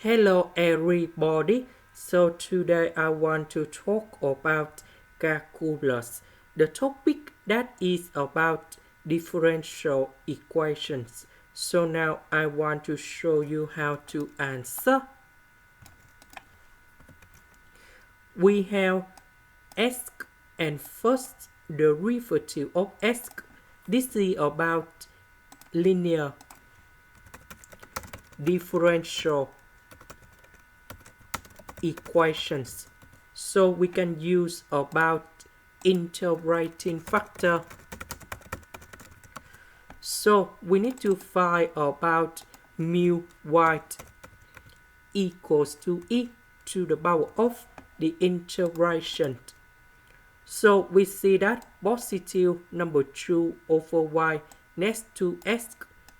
Hello everybody. So today I want to talk about calculus. The topic that is about differential equations. So now I want to show you how to answer. We have x and first derivative of x. This is about linear differential equations. So we can use about integrating factor. So we need to find about mu y equals to e to the power of the integration. So we see that positive number 2 over y next to x.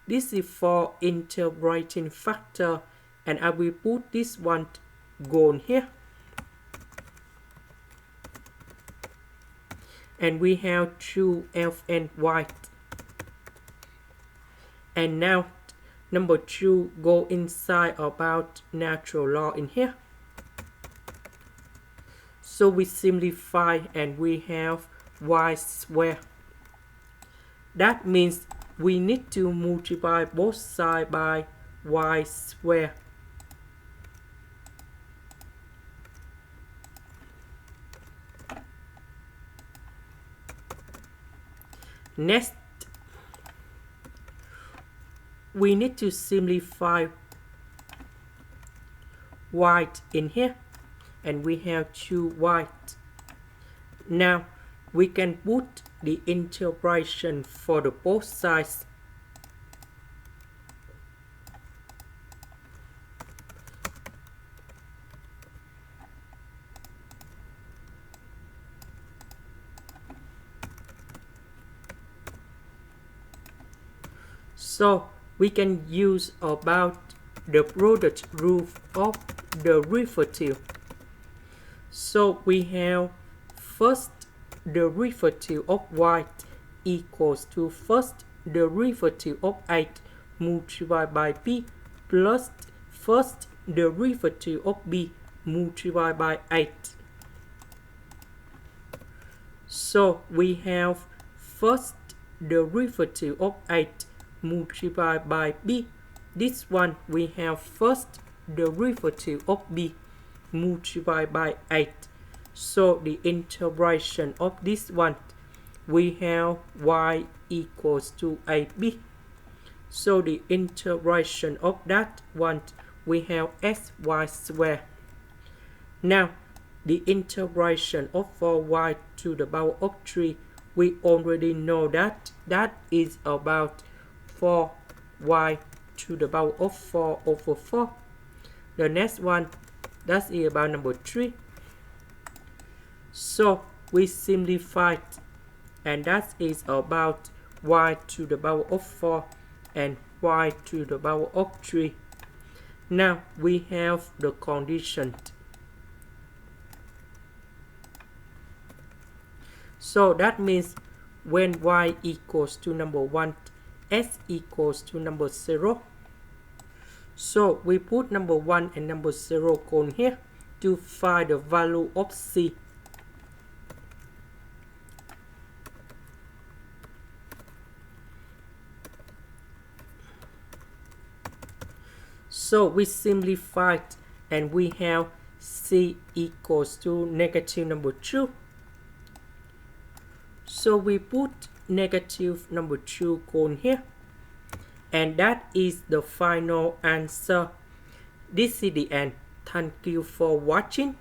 This is for integrating factor, and I will put this one gone here. And we have 2f and y. And now number 2 go inside about natural law in here. So we simplify and we have y squared. That means we need to multiply both sides by y squared. Next, we need to simplify y in here, and we have 2y. Now we can put the integration for the both sides. So we can use about the product rule of derivative. So we have first derivative of y equals to first derivative of 8 multiplied by b plus first derivative of b multiplied by 8. So we have first derivative of 8 multiplied by b. This one we have first derivative of b multiplied by 8. So the integration of this one, we have y equals to 8b. So the integration of that one, we have sy squared. Now the integration of 4y to the power of 3, we already know that is about 4y to the power of 4 over 4. The next one, that is about number 3. So we simplify it, and that is about y to the power of 4 and y to the power of 3. Now we have the condition. So that means when y equals to number 1, s equals to number 0. So we put number 1 and number 0 on here to find the value of c. So we simplify it, and we have c equals to negative number 2. So we put negative number 2 on here, and that is the final answer. This is the end. Thank you for watching.